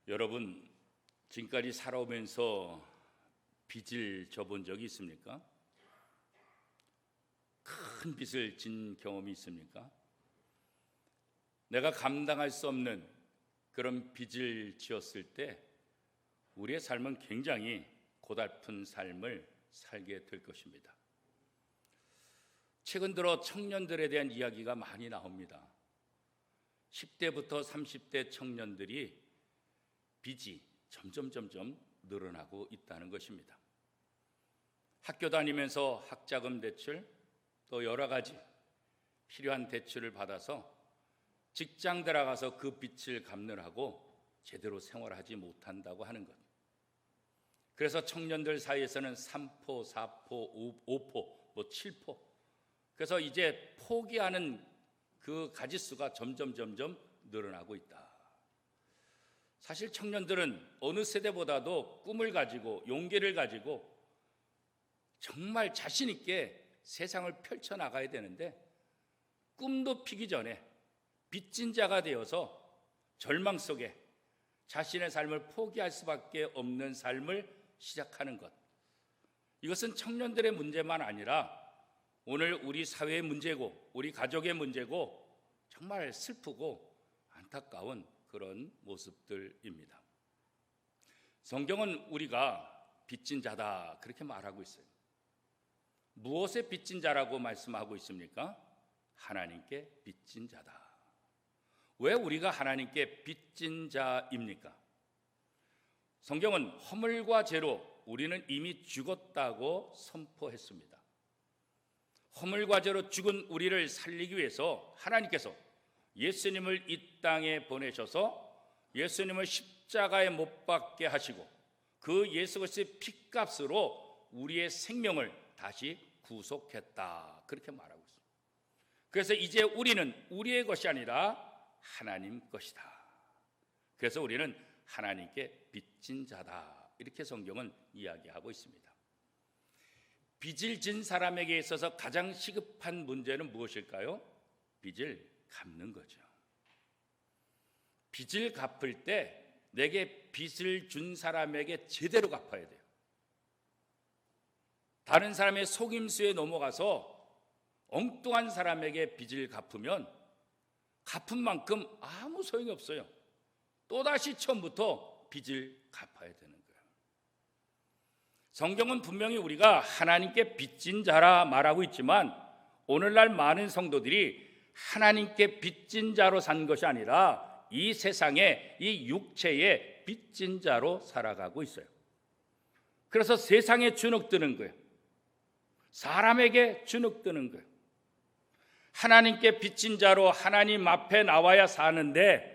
여러분, 지금까지 살아오면서 빚을 져본 적이 있습니까? 큰 빚을 진 경험이 있습니까? 내가 감당할 수 없는 그런 빚을 지었을 때 우리의 삶은 굉장히 고달픈 삶을 살게 될 것입니다. 최근 들어 청년들에 대한 이야기가 많이 나옵니다. 10대부터 30대 청년들이 빚이 점점 늘어나고 있다는 것입니다. 학교 다니면서 학자금 대출, 또 여러 가지 필요한 대출을 받아서 직장 들어가서 그 빚을 갚느라고 제대로 생활하지 못한다고 하는 것. 그래서 청년들 사이에서는 3포, 4포, 5포, 7포. 그래서 이제 포기하는 그 가짓수가 점점 늘어나고 있다. 사실 청년들은 어느 세대보다도 꿈을 가지고 용기를 가지고 정말 자신 있게 세상을 펼쳐나가야 되는데 꿈도 피기 전에 빚진 자가 되어서 절망 속에 자신의 삶을 포기할 수밖에 없는 삶을 시작하는 것. 이것은 청년들의 문제만 아니라 오늘 우리 사회의 문제고 우리 가족의 문제고 정말 슬프고 안타까운 그런 모습들입니다. 성경은 우리가 빚진 자다 그렇게 말하고 있어요. 무엇에 빚진 자라고 말씀하고 있습니까? 하나님께 빚진 자다. 왜 우리가 하나님께 빚진 자입니까? 성경은 허물과 죄로 우리는 이미 죽었다고 선포했습니다. 허물과 죄로 죽은 우리를 살리기 위해서 하나님께서 예수님을 이 땅에 보내셔서 예수님을 십자가에 못 박게 하시고 그 예수 그리스도의 피값으로 우리의 생명을 다시 구속했다 그렇게 말하고 있습니다. 그래서 이제 우리는 우리의 것이 아니라 하나님 것이다. 그래서 우리는 하나님께 빚진 자다 이렇게 성경은 이야기하고 있습니다. 빚을 진 사람에게 있어서 가장 시급한 문제는 무엇일까요? 빚을 갚는 거죠. 빚을 갚을 때 내게 빚을 준 사람에게 제대로 갚아야 돼요. 다른 사람의 속임수에 넘어가서 엉뚱한 사람에게 빚을 갚으면 갚은 만큼 아무 소용이 없어요. 또다시 처음부터 빚을 갚아야 되는 거예요. 성경은 분명히 우리가 하나님께 빚진 자라 말하고 있지만 오늘날 많은 성도들이 하나님께 빚진 자로 산 것이 아니라 이 세상에 이 육체에 빚진 자로 살아가고 있어요. 그래서 세상에 주눅드는 거예요. 사람에게 주눅드는 거예요. 하나님께 빚진 자로 하나님 앞에 나와야 사는데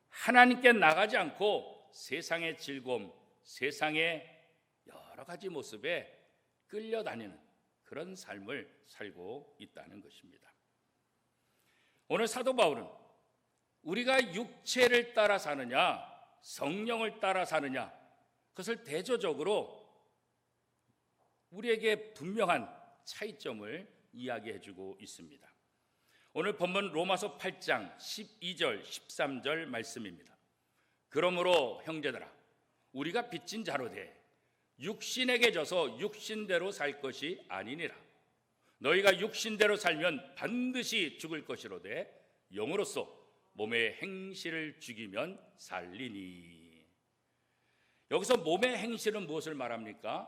하나님께 나가지 않고 세상의 즐거움, 세상의 여러 가지 모습에 끌려다니는 그런 삶을 살고 있다는 것입니다. 오늘 사도 바울은 우리가 육체를 따라 사느냐 성령을 따라 사느냐 그것을 대조적으로 우리에게 분명한 차이점을 이야기해주고 있습니다. 오늘 본문 로마서 8장 12절 13절 말씀입니다. 그러므로 형제들아 우리가 빚진 자로 돼 육신에게 져서 육신대로 살 것이 아니니라. 너희가 육신대로 살면 반드시 죽을 것이로되 영으로서 몸의 행실을 죽이면 살리니. 여기서 몸의 행실은 무엇을 말합니까?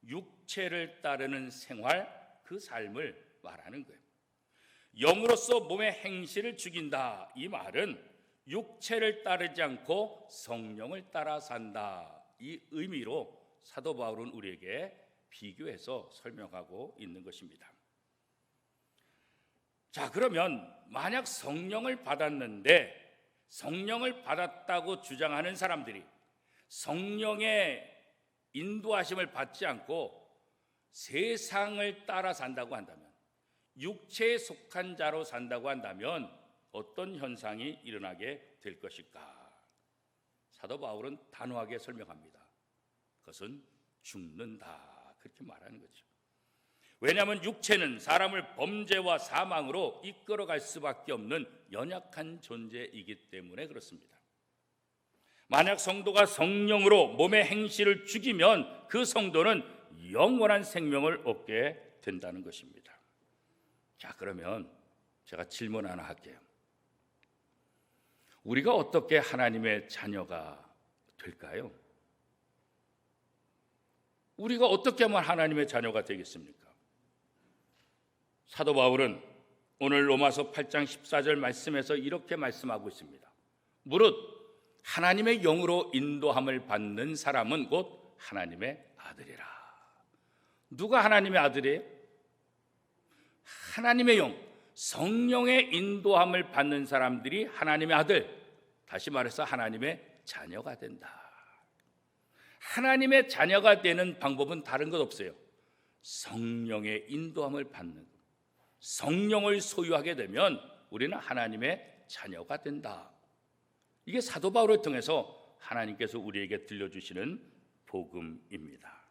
육체를 따르는 생활, 그 삶을 말하는 거예요. 영으로서 몸의 행실을 죽인다. 이 말은 육체를 따르지 않고 성령을 따라 산다. 이 의미로 사도 바울은 우리에게 비교해서 설명하고 있는 것입니다. 자, 그러면 만약 성령을 받았는데 성령을 받았다고 주장하는 사람들이 성령의 인도하심을 받지 않고 세상을 따라 산다고 한다면, 육체에 속한 자로 산다고 한다면 어떤 현상이 일어나게 될 것일까? 사도 바울은 단호하게 설명합니다. 그것은 죽는다 그렇게 말하는 거죠. 왜냐하면 육체는 사람을 범죄와 사망으로 이끌어갈 수밖에 없는 연약한 존재이기 때문에 그렇습니다. 만약 성도가 성령으로 몸의 행실을 죽이면 그 성도는 영원한 생명을 얻게 된다는 것입니다. 자, 그러면 제가 질문 하나 할게요. 우리가 어떻게 하나님의 자녀가 될까요? 우리가 어떻게 하면 하나님의 자녀가 되겠습니까? 사도 바울은 오늘 로마서 8장 14절 말씀에서 이렇게 말씀하고 있습니다. 무릇 하나님의 영으로 인도함을 받는 사람은 곧 하나님의 아들이라. 누가 하나님의 아들이에요? 하나님의 영, 성령의 인도함을 받는 사람들이 하나님의 아들, 다시 말해서 하나님의 자녀가 된다. 하나님의 자녀가 되는 방법은 다른 것 없어요. 성령의 인도함을 받는, 성령을 소유하게 되면 우리는 하나님의 자녀가 된다. 이게 사도 바울을 통해서 하나님께서 우리에게 들려주시는 복음입니다.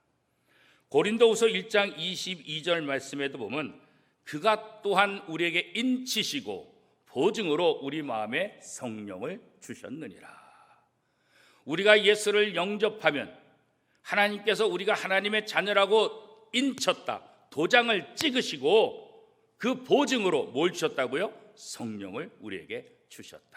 고린도후서 1장 22절 말씀에도 보면 그가 또한 우리에게 인치시고 보증으로 우리 마음에 성령을 주셨느니라. 우리가 예수를 영접하면 하나님께서 우리가 하나님의 자녀라고 인쳤다, 도장을 찍으시고 그 보증으로 뭘 주셨다고요? 성령을 우리에게 주셨다.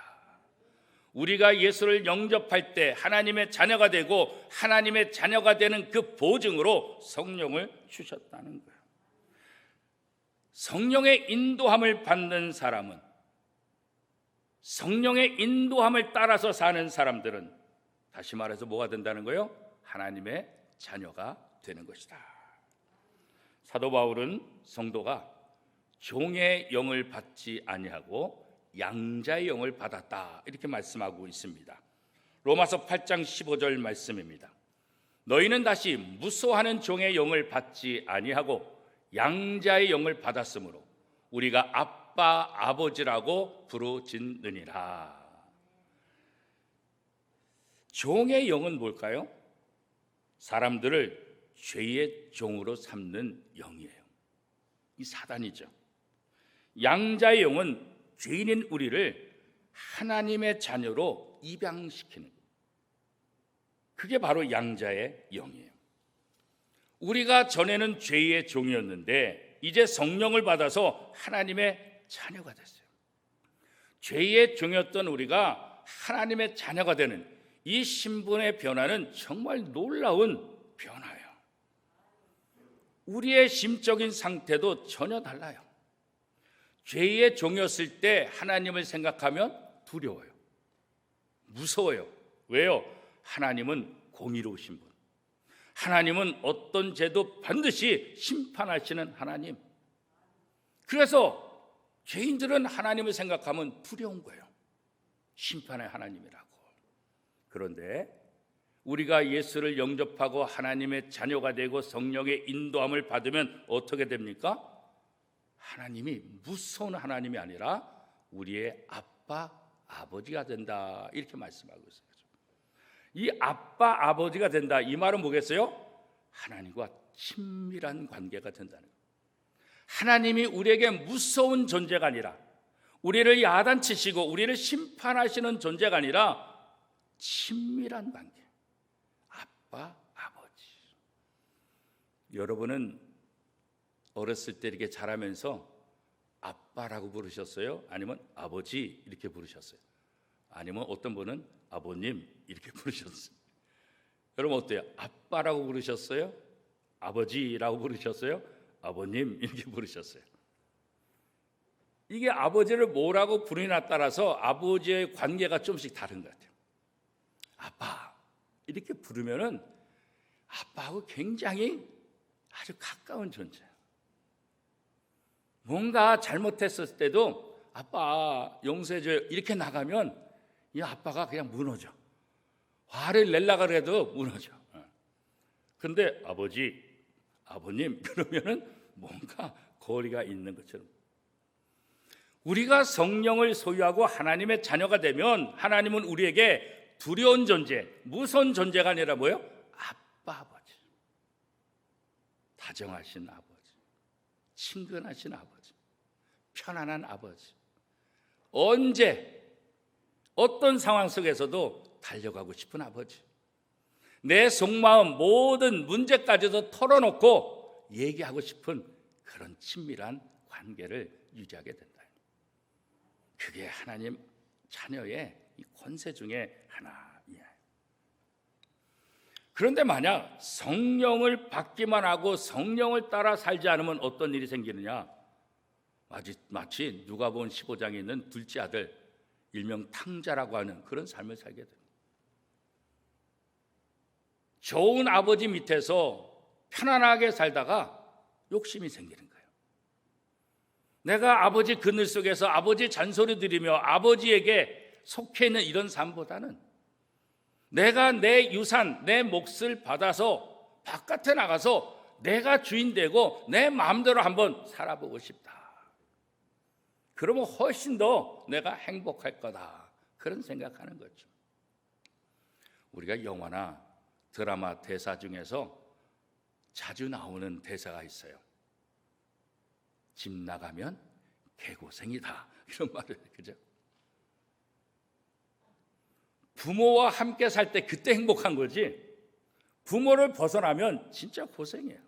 우리가 예수를 영접할 때 하나님의 자녀가 되고 하나님의 자녀가 되는 그 보증으로 성령을 주셨다는 거예요. 성령의 인도함을 받는 사람은, 성령의 인도함을 따라서 사는 사람들은 다시 말해서 뭐가 된다는 거예요? 하나님의 자녀가 되는 것이다. 사도 바울은 성도가 종의 영을 받지 아니하고 양자의 영을 받았다, 이렇게 말씀하고 있습니다. 로마서 8장 15절 말씀입니다. 너희는 다시 무소하는 종의 영을 받지 아니하고 양자의 영을 받았으므로 우리가 아빠 아버지라고 부르짖느니라. 종의 영은 뭘까요? 사람들을 죄의 종으로 삼는 영이에요. 이 사단이죠. 양자의 영은 죄인인 우리를 하나님의 자녀로 입양시키는, 그게 바로 양자의 영이에요. 우리가 전에는 죄의 종이었는데 이제 성령을 받아서 하나님의 자녀가 됐어요. 죄의 종이었던 우리가 하나님의 자녀가 되는 이 신분의 변화는 정말 놀라운 변화예요. 우리의 심적인 상태도 전혀 달라요. 죄의 종이었을 때 하나님을 생각하면 두려워요. 무서워요. 왜요? 하나님은 공의로우신 분, 하나님은 어떤 죄도 반드시 심판하시는 하나님. 그래서 죄인들은 하나님을 생각하면 두려운 거예요. 심판의 하나님이라고. 그런데 우리가 예수를 영접하고 하나님의 자녀가 되고 성령의 인도함을 받으면 어떻게 됩니까? 하나님이 무서운 하나님이 아니라 우리의 아빠, 아버지가 된다, 이렇게 말씀하고 있어요. 이 아빠, 아버지가 된다, 이 말은 뭐겠어요? 하나님과 친밀한 관계가 된다는 거예요. 하나님이 우리에게 무서운 존재가 아니라, 우리를 야단치시고 우리를 심판하시는 존재가 아니라 친밀한 관계, 아빠, 아버지. 여러분은 어렸을 때 이렇게 자라면서 아빠라고 부르셨어요? 아니면 아버지 이렇게 부르셨어요? 아니면 어떤 분은 아버님 이렇게 부르셨어요? 여러분 어때요? 아빠라고 부르셨어요? 아버지라고 부르셨어요? 아버님 이렇게 부르셨어요? 이게 아버지를 뭐라고 부르냐에 따라서 아버지의 관계가 좀씩 다른 것 같아요. 아빠 이렇게 부르면은 아빠하고 굉장히 아주 가까운 존재예요. 뭔가 잘못했을 때도 아빠 용서해줘요 이렇게 나가면 이 아빠가 그냥 무너져. 화를 내려고 해도 무너져. 그런데 아버지, 아버님 그러면은 뭔가 거리가 있는 것처럼. 우리가 성령을 소유하고 하나님의 자녀가 되면 하나님은 우리에게 두려운 존재, 무서운 존재가 아니라 뭐예요? 아빠, 아버지. 다정하신 아버지, 친근하신 아버지, 편안한 아버지. 언제 어떤 상황 속에서도 달려가고 싶은 아버지. 내 속마음 모든 문제까지도 털어놓고 얘기하고 싶은 그런 친밀한 관계를 유지하게 된다. 그게 하나님 자녀의 이 권세 중에 하나이에요. 그런데 만약 성령을 받기만 하고 성령을 따라 살지 않으면 어떤 일이 생기느냐? 마치 누가복음 15장에 있는 둘째 아들, 일명 탕자라고 하는 그런 삶을 살게 됩니다. 좋은 아버지 밑에서 편안하게 살다가 욕심이 생기는 거예요. 내가 아버지 그늘 속에서 아버지 잔소리 들으며 아버지에게 속해 있는 이런 삶보다는 내가 내 유산, 내 몫을 받아서 바깥에 나가서 내가 주인 되고 내 마음대로 한번 살아보고 싶다. 그러면 훨씬 더 내가 행복할 거다. 그런 생각하는 거죠. 우리가 영화나 드라마 대사 중에서 자주 나오는 대사가 있어요. 집 나가면 개고생이다. 이런 말을, 그죠? 부모와 함께 살 때 그때 행복한 거지, 부모를 벗어나면 진짜 고생이에요.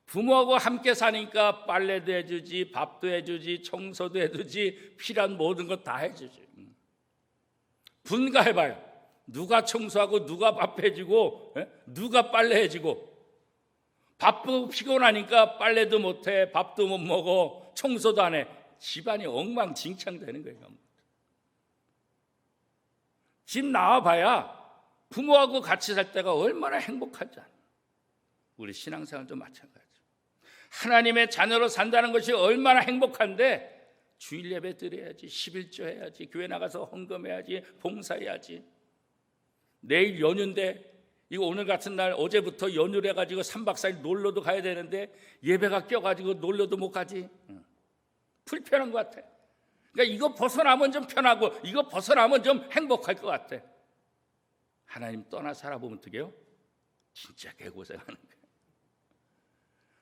부모하고 함께 사니까 빨래도 해주지, 밥도 해주지, 청소도 해주지, 필요한 모든 것 다 해주지. 분가해봐요. 누가 청소하고 누가 밥 해주고 누가 빨래 해주고. 바쁘고 피곤하니까 빨래도 못해, 밥도 못 먹어, 청소도 안 해. 집안이 엉망진창 되는 거예요. 집 나와봐야 부모하고 같이 살 때가 얼마나 행복한지. 우리 신앙생활도 마찬가지죠. 하나님의 자녀로 산다는 것이 얼마나 행복한데 주일 예배 드려야지, 11조 해야지, 교회 나가서 헌금해야지, 봉사해야지. 내일 연휴인데 이거 오늘 같은 날 어제부터 연휴를 해가지고 3박 4일 놀러도 가야 되는데 예배가 껴가지고 놀러도 못 가지. 불편한 것 같아. 그러니까 이거 벗어나면 좀 편하고 이거 벗어나면 좀 행복할 것 같아. 하나님 떠나 살아보면 어떻게 해요? 진짜 개고생하는 거예요.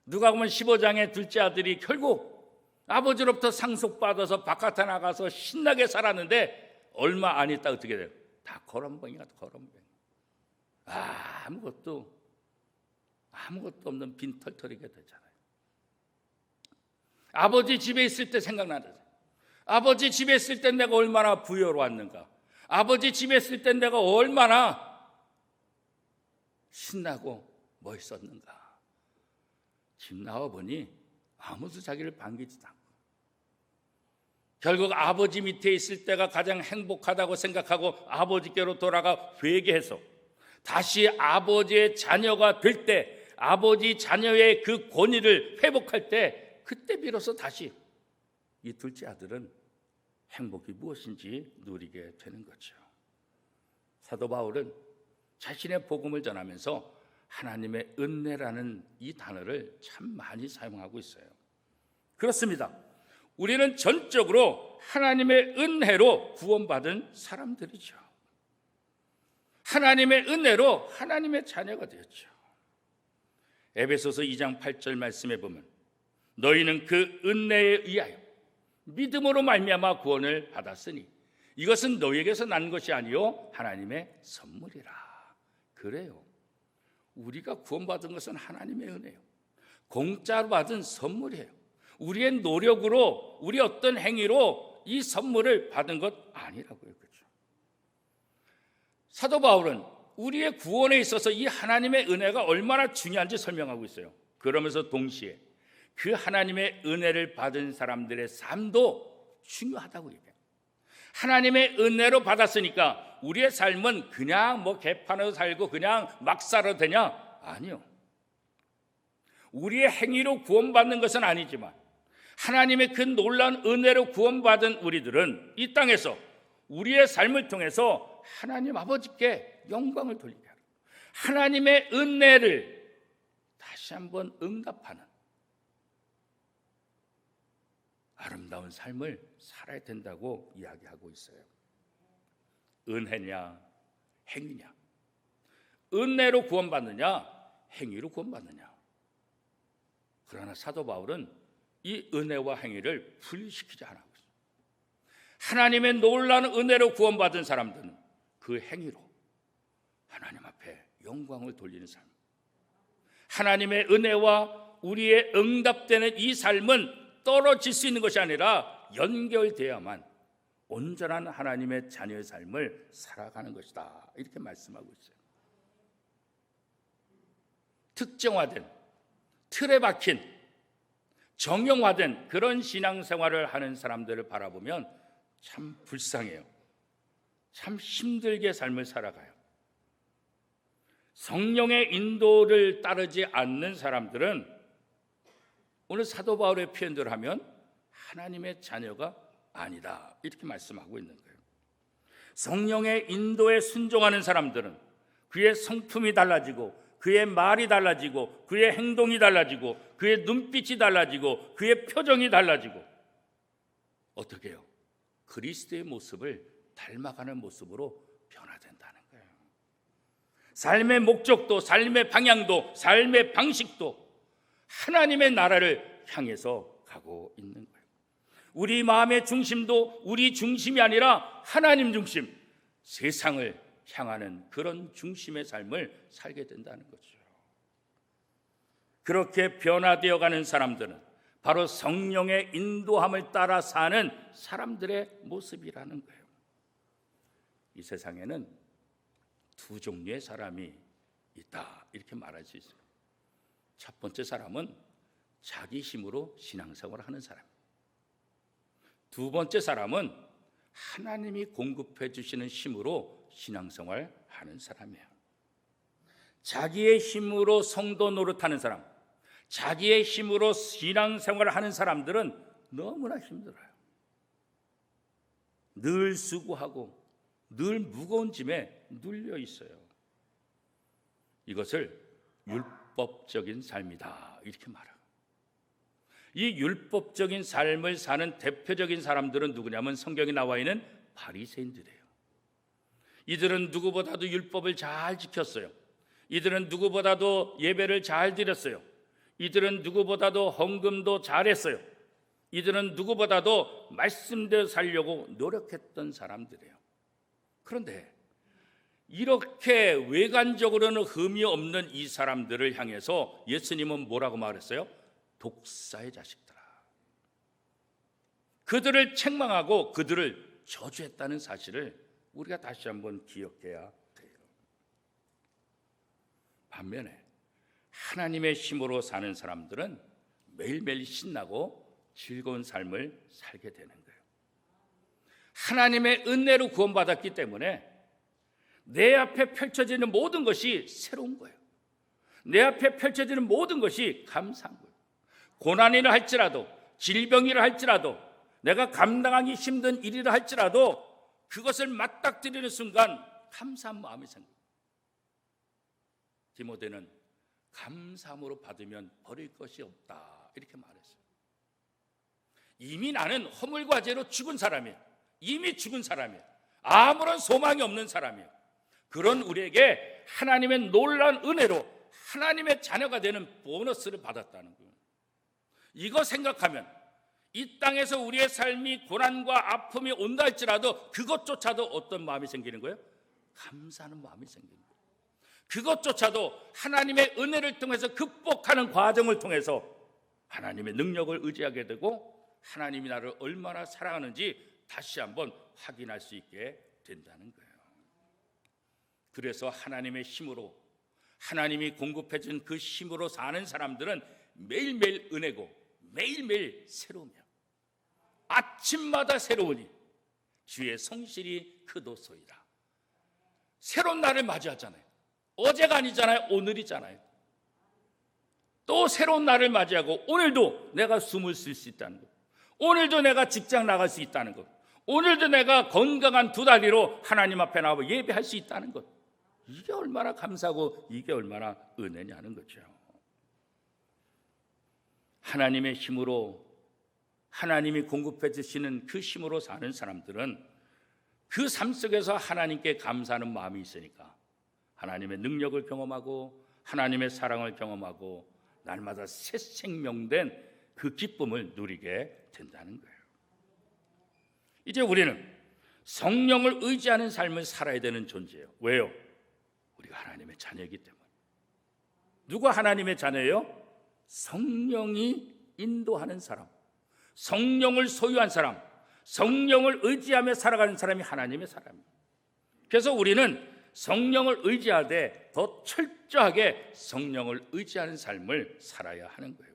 누가복음 15장의 둘째 아들이 결국 아버지로부터 상속받아서 바깥에 나가서 신나게 살았는데 얼마 안 있다 어떻게 돼요? 다 거렁뱅이가 거렁뱅이. 아무것도 없는 빈털터리게 되잖아요. 아버지 집에 있을 때 생각나잖아요. 아버지 집에 있을 때 내가 얼마나 부여로웠는가. 아버지 집에 있을 때 내가 얼마나 신나고 멋있었는가. 집 나와보니 아무도 자기를 반기지도 않고 결국 아버지 밑에 있을 때가 가장 행복하다고 생각하고 아버지께로 돌아가 회개해서 다시 아버지의 자녀가 될 때, 아버지 자녀의 그 권위를 회복할 때, 그때 비로소 다시 이 둘째 아들은 행복이 무엇인지 누리게 되는 거죠. 사도 바울은 자신의 복음을 전하면서 하나님의 은혜라는 이 단어를 참 많이 사용하고 있어요. 그렇습니다. 우리는 전적으로 하나님의 은혜로 구원받은 사람들이죠. 하나님의 은혜로 하나님의 자녀가 되었죠. 에베소서 2장 8절 말씀에 보면 너희는 그 은혜에 의하여 믿음으로 말미암아 구원을 받았으니 이것은 너희에게서 난 것이 아니요 하나님의 선물이라. 그래요. 우리가 구원받은 것은 하나님의 은혜예요. 공짜로 받은 선물이에요. 우리의 노력으로, 우리 어떤 행위로 이 선물을 받은 것 아니라고요. 그렇죠? 사도 바울은 우리의 구원에 있어서 이 하나님의 은혜가 얼마나 중요한지 설명하고 있어요. 그러면서 동시에 그 하나님의 은혜를 받은 사람들의 삶도 중요하다고 얘기해요. 하나님의 은혜로 받았으니까 우리의 삶은 그냥 개판으로 살고 그냥 막 살아도 되냐? 아니요. 우리의 행위로 구원받는 것은 아니지만 하나님의 그 놀라운 은혜로 구원받은 우리들은 이 땅에서 우리의 삶을 통해서 하나님 아버지께 영광을 돌리게 하고 하나님의 은혜를 다시 한번 응답하는 아름다운 삶을 살아야 된다고 이야기하고 있어요. 은혜냐 행위냐, 은혜로 구원받느냐 행위로 구원받느냐. 그러나 사도 바울은 이 은혜와 행위를 분리시키지 않고 있어요. 하나님의 놀라운 은혜로 구원받은 사람들은 그 행위로 하나님 앞에 영광을 돌리는 삶. 하나님의 은혜와 우리의 응답되는 이 삶은 떨어질 수 있는 것이 아니라 연결되어야만 온전한 하나님의 자녀의 삶을 살아가는 것이다. 이렇게 말씀하고 있어요. 특정화된, 틀에 박힌, 정형화된 그런 신앙생활을 하는 사람들을 바라보면 참 불쌍해요. 참 힘들게 삶을 살아가요. 성령의 인도를 따르지 않는 사람들은 오늘 사도 바울의 표현대로 하면 하나님의 자녀가 아니다. 이렇게 말씀하고 있는 거예요. 성령의 인도에 순종하는 사람들은 그의 성품이 달라지고 그의 말이 달라지고 그의 행동이 달라지고 그의 눈빛이 달라지고 그의 표정이 달라지고 어떻게 해요? 그리스도의 모습을 닮아가는 모습으로 변화된다는 거예요. 삶의 목적도 삶의 방향도 삶의 방식도 하나님의 나라를 향해서 가고 있는 거예요. 우리 마음의 중심도 우리 중심이 아니라 하나님 중심, 세상을 향하는 그런 중심의 삶을 살게 된다는 거죠. 그렇게 변화되어 가는 사람들은 바로 성령의 인도함을 따라 사는 사람들의 모습이라는 거예요. 이 세상에는 두 종류의 사람이 있다. 이렇게 말할 수 있어요. 첫 번째 사람은 자기 힘으로 신앙생활을 하는 사람. 두 번째 사람은 하나님이 공급해 주시는 힘으로 신앙생활 하는 사람이에요. 자기의 힘으로 성도 노릇하는 사람, 자기의 힘으로 신앙생활을 하는 사람들은 너무나 힘들어요. 늘 수고하고 늘 무거운 짐에 눌려 있어요. 이것을 율법적인 삶이다 이렇게 말해요. 이 율법적인 삶을 사는 대표적인 사람들은 누구냐면 성경에 나와 있는 바리새인들이에요. 이들은 누구보다도 율법을 잘 지켰어요. 이들은 누구보다도 예배를 잘 드렸어요. 이들은 누구보다도 헌금도 잘했어요. 이들은 누구보다도 말씀대로 살려고 노력했던 사람들이에요. 그런데 이렇게 외관적으로는 흠이 없는 이 사람들을 향해서 예수님은 뭐라고 말했어요? 독사의 자식들아. 그들을 책망하고 그들을 저주했다는 사실을 우리가 다시 한번 기억해야 돼요. 반면에 하나님의 힘으로 사는 사람들은 매일매일 신나고 즐거운 삶을 살게 되는 거예요. 하나님의 은혜로 구원받았기 때문에 내 앞에 펼쳐지는 모든 것이 새로운 거예요. 내 앞에 펼쳐지는 모든 것이 감사한 거예요. 고난이라 할지라도 질병이라 할지라도 내가 감당하기 힘든 일이라 할지라도 그것을 맞닥뜨리는 순간 감사한 마음이 생겨요. 디모데는 감사함으로 받으면 버릴 것이 없다 이렇게 말했어요. 이미 나는 허물과 죄로 죽은 사람이에요. 이미 죽은 사람이에요. 아무런 소망이 없는 사람이에요. 그런 우리에게 하나님의 놀라운 은혜로 하나님의 자녀가 되는 보너스를 받았다는 거예요. 이거 생각하면 이 땅에서 우리의 삶이 고난과 아픔이 온다 할지라도 그것조차도 어떤 마음이 생기는 거예요? 감사하는 마음이 생기는 거예요. 그것조차도 하나님의 은혜를 통해서 극복하는 과정을 통해서 하나님의 능력을 의지하게 되고 하나님이 나를 얼마나 사랑하는지 다시 한번 확인할 수 있게 된다는 거예요. 그래서 하나님의 힘으로 하나님이 공급해 준 그 힘으로 사는 사람들은 매일매일 은혜고 매일매일 새로우며 아침마다 새로우니 주의 성실이 크도소이다. 새로운 날을 맞이하잖아요. 어제가 아니잖아요. 오늘이잖아요. 또 새로운 날을 맞이하고 오늘도 내가 숨을 쉴 수 있다는 것, 오늘도 내가 직장 나갈 수 있다는 것, 오늘도 내가 건강한 두 다리로 하나님 앞에 나와 예배할 수 있다는 것, 이게 얼마나 감사하고 이게 얼마나 은혜냐는 거죠. 하나님의 힘으로 하나님이 공급해 주시는 그 힘으로 사는 사람들은 그 삶 속에서 하나님께 감사하는 마음이 있으니까 하나님의 능력을 경험하고 하나님의 사랑을 경험하고 날마다 새 생명된 그 기쁨을 누리게 된다는 거예요. 이제 우리는 성령을 의지하는 삶을 살아야 되는 존재예요. 왜요? 우리가 하나님의 자녀이기 때문에. 누가 하나님의 자녀예요? 성령이 인도하는 사람, 성령을 소유한 사람, 성령을 의지하며 살아가는 사람이 하나님의 사람이에요. 그래서 우리는 성령을 의지하되 더 철저하게 성령을 의지하는 삶을 살아야 하는 거예요.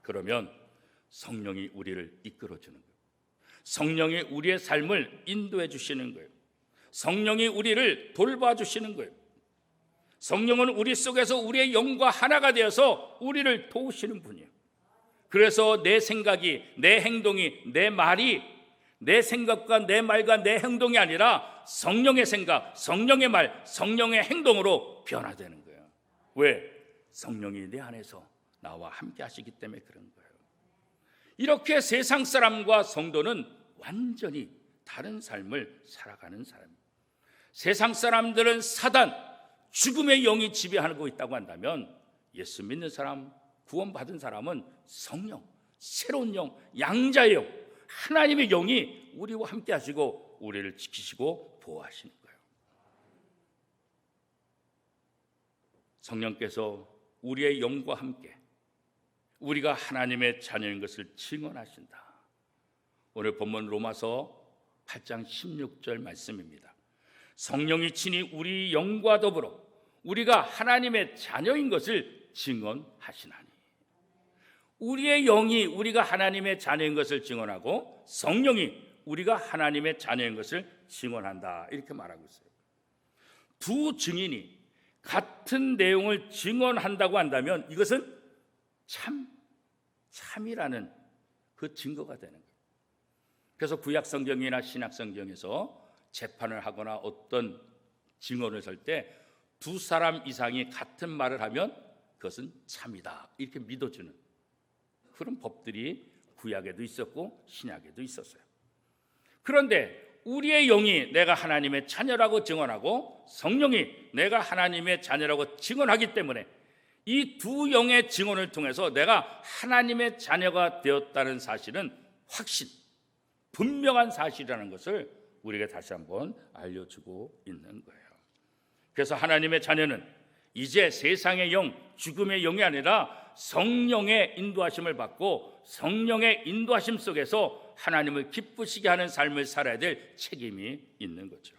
그러면 성령이 우리를 이끌어주는 거예요. 성령이 우리의 삶을 인도해 주시는 거예요. 성령이 우리를 돌봐주시는 거예요. 성령은 우리 속에서 우리의 영과 하나가 되어서 우리를 도우시는 분이에요. 그래서 내 생각이, 내 행동이, 내 말이 내 생각과 내 말과 내 행동이 아니라 성령의 생각, 성령의 말, 성령의 행동으로 변화되는 거예요. 왜? 성령이 내 안에서 나와 함께 하시기 때문에 그런 거예요. 이렇게 세상 사람과 성도는 완전히 다른 삶을 살아가는 사람입니다. 세상 사람들은 사단, 죽음의 영이 지배하고 있다고 한다면 예수 믿는 사람, 구원받은 사람은 성령, 새로운 영, 양자의 영, 하나님의 영이 우리와 함께 하시고 우리를 지키시고 보호하시는 거예요. 성령께서 우리의 영과 함께 우리가 하나님의 자녀인 것을 증언하신다. 오늘 본문 로마서 8장 16절 말씀입니다. 성령이 친히 우리 영과 더불어 우리가 하나님의 자녀인 것을 증언하시나니. 우리의 영이 우리가 하나님의 자녀인 것을 증언하고 성령이 우리가 하나님의 자녀인 것을 증언한다. 이렇게 말하고 있어요. 두 증인이 같은 내용을 증언한다고 한다면 이것은 참이라는 그 증거가 되는 거예요. 그래서 구약 성경이나 신약 성경에서 재판을 하거나 어떤 증언을 설 때 두 사람 이상이 같은 말을 하면 그것은 참이다. 이렇게 믿어주는 그런 법들이 구약에도 있었고 신약에도 있었어요. 그런데 우리의 영이 내가 하나님의 자녀라고 증언하고 성령이 내가 하나님의 자녀라고 증언하기 때문에 이 두 영의 증언을 통해서 내가 하나님의 자녀가 되었다는 사실은 확신, 분명한 사실이라는 것을 우리에게 다시 한번 알려주고 있는 거예요. 그래서 하나님의 자녀는 이제 세상의 영, 죽음의 영이 아니라 성령의 인도하심을 받고 성령의 인도하심 속에서 하나님을 기쁘시게 하는 삶을 살아야 될 책임이 있는 거죠.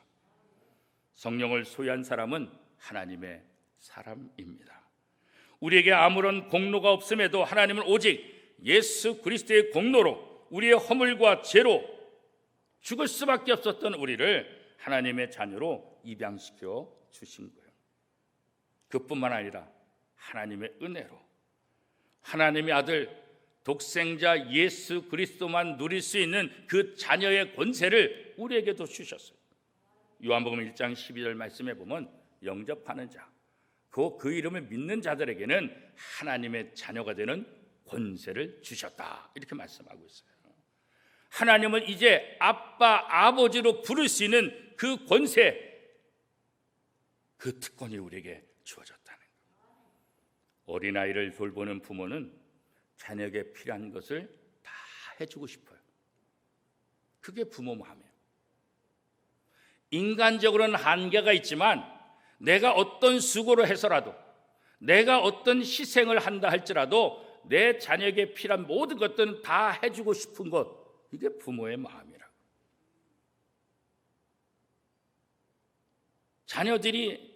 성령을 소유한 사람은 하나님의 사람입니다. 우리에게 아무런 공로가 없음에도 하나님은 오직 예수 그리스도의 공로로 우리의 허물과 죄로 죽을 수밖에 없었던 우리를 하나님의 자녀로 입양시켜 주신 거예요. 그뿐만 아니라 하나님의 은혜로 하나님의 아들 독생자 예수 그리스도만 누릴 수 있는 그 자녀의 권세를 우리에게도 주셨어요. 요한복음 1장 12절 말씀에 보면 영접하는 자, 그 이름을 믿는 자들에게는 하나님의 자녀가 되는 권세를 주셨다. 이렇게 말씀하고 있어요. 하나님을 이제 아빠, 아버지로 부를 수 있는 그 권세, 그 특권이 우리에게 주어졌다는 거예요. 어린아이를 돌보는 부모는 자녀에게 필요한 것을 다 해주고 싶어요. 그게 부모 마음이에요. 인간적으로는 한계가 있지만 내가 어떤 수고를 해서라도 내가 어떤 희생을 한다 할지라도 내 자녀에게 필요한 모든 것들은 다 해주고 싶은 것, 이게 부모의 마음이라고. 자녀들이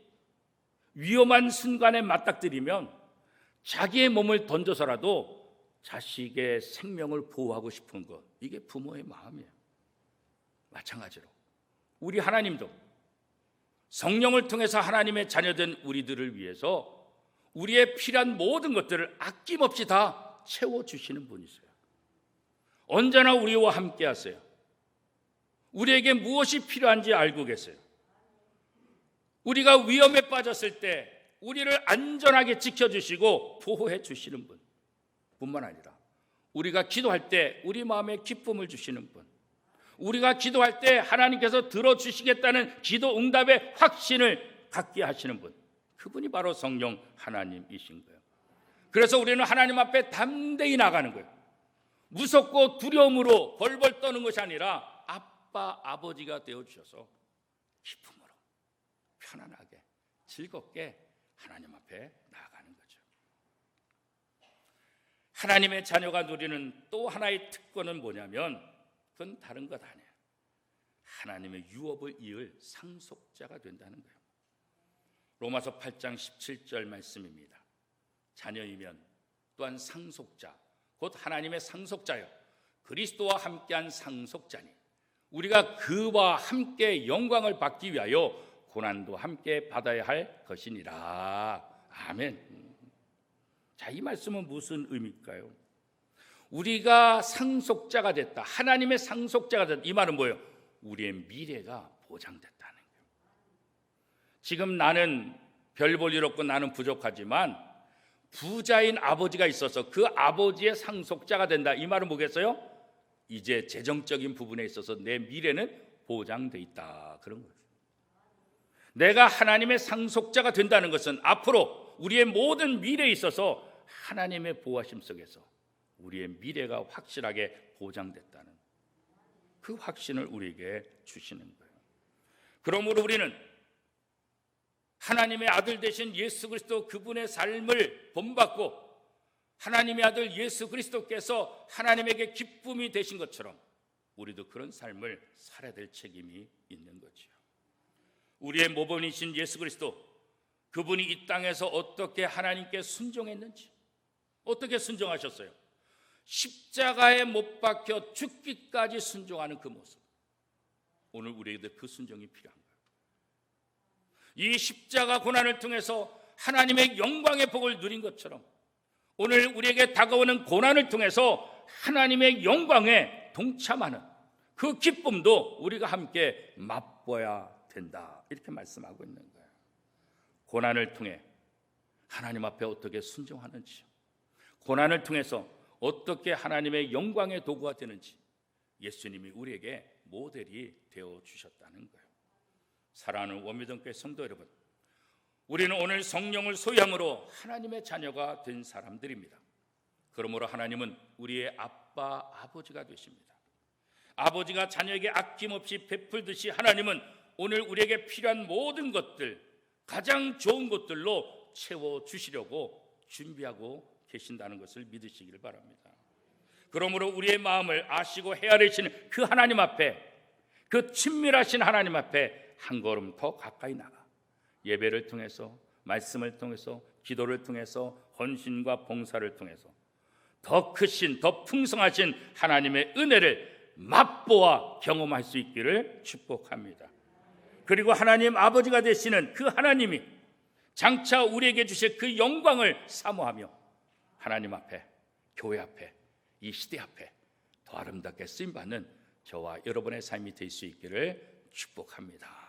위험한 순간에 맞닥뜨리면 자기의 몸을 던져서라도 자식의 생명을 보호하고 싶은 것, 이게 부모의 마음이에요. 마찬가지로 우리 하나님도 성령을 통해서 하나님의 자녀된 우리들을 위해서 우리의 필요한 모든 것들을 아낌없이 다 채워주시는 분이세요. 언제나 우리와 함께 하세요. 우리에게 무엇이 필요한지 알고 계세요. 우리가 위험에 빠졌을 때 우리를 안전하게 지켜주시고 보호해 주시는 분 뿐만 아니라 우리가 기도할 때 우리 마음에 기쁨을 주시는 분, 우리가 기도할 때 하나님께서 들어주시겠다는 기도 응답의 확신을 갖게 하시는 분, 그분이 바로 성령 하나님이신 거예요. 그래서 우리는 하나님 앞에 담대히 나가는 거예요. 무섭고 두려움으로 벌벌 떠는 것이 아니라 아빠, 아버지가 되어주셔서 기쁨으로 편안하게 즐겁게 하나님 앞에 나아가는 거죠. 하나님의 자녀가 누리는 또 하나의 특권은 뭐냐면 그건 다른 것 아니에요. 하나님의 유업을 이을 상속자가 된다는 거예요. 로마서 8장 17절 말씀입니다. 자녀이면 또한 상속자, 곧 하나님의 상속자요 그리스도와 함께한 상속자니 우리가 그와 함께 영광을 받기 위하여 고난도 함께 받아야 할 것이니라. 아멘. 자, 이 말씀은 무슨 의미일까요? 우리가 상속자가 됐다, 하나님의 상속자가 됐다, 이 말은 뭐예요? 우리의 미래가 보장됐다는 거예요. 지금 나는 별 볼 일 없고 나는 부족하지만 부자인 아버지가 있어서 그 아버지의 상속자가 된다, 이 말은 뭐겠어요? 이제 재정적인 부분에 있어서 내 미래는 보장돼 있다, 그런 거예요. 내가 하나님의 상속자가 된다는 것은 앞으로 우리의 모든 미래에 있어서 하나님의 보호하심 속에서 우리의 미래가 확실하게 보장됐다는 그 확신을 우리에게 주시는 거예요. 그러므로 우리는 하나님의 아들 되신 예수 그리스도 그분의 삶을 본받고 하나님의 아들 예수 그리스도께서 하나님에게 기쁨이 되신 것처럼 우리도 그런 삶을 살아야 될 책임이 있는 거죠. 우리의 모범이신 예수 그리스도, 그분이 이 땅에서 어떻게 하나님께 순종했는지, 어떻게 순종하셨어요? 십자가에 못 박혀 죽기까지 순종하는 그 모습, 오늘 우리에게 그 순종이 필요한 거예요. 이 십자가 고난을 통해서 하나님의 영광의 복을 누린 것처럼 오늘 우리에게 다가오는 고난을 통해서 하나님의 영광에 동참하는 그 기쁨도 우리가 함께 맛보아야 된다, 이렇게 말씀하고 있는 거예요. 고난을 통해 하나님 앞에 어떻게 순종하는지, 고난을 통해서 어떻게 하나님의 영광의 도구가 되는지 예수님이 우리에게 모델이 되어주셨다는 거예요. 사랑하는 원미동교회 성도 여러분, 우리는 오늘 성령을 소유함으로 하나님의 자녀가 된 사람들입니다. 그러므로 하나님은 우리의 아빠, 아버지가 되십니다. 아버지가 자녀에게 아낌없이 베풀듯이 하나님은 오늘 우리에게 필요한 모든 것들, 가장 좋은 것들로 채워주시려고 준비하고 계신다는 것을 믿으시기를 바랍니다. 그러므로 우리의 마음을 아시고 헤아리시는 그 하나님 앞에, 그 친밀하신 하나님 앞에 한 걸음 더 가까이 나가 예배를 통해서, 말씀을 통해서, 기도를 통해서, 헌신과 봉사를 통해서 더 크신, 더 풍성하신 하나님의 은혜를 맛보아 경험할 수 있기를 축복합니다. 그리고 하나님 아버지가 되시는 그 하나님이 장차 우리에게 주실 그 영광을 사모하며 하나님 앞에, 교회 앞에, 이 시대 앞에 더 아름답게 쓰임받는 저와 여러분의 삶이 될 수 있기를 축복합니다.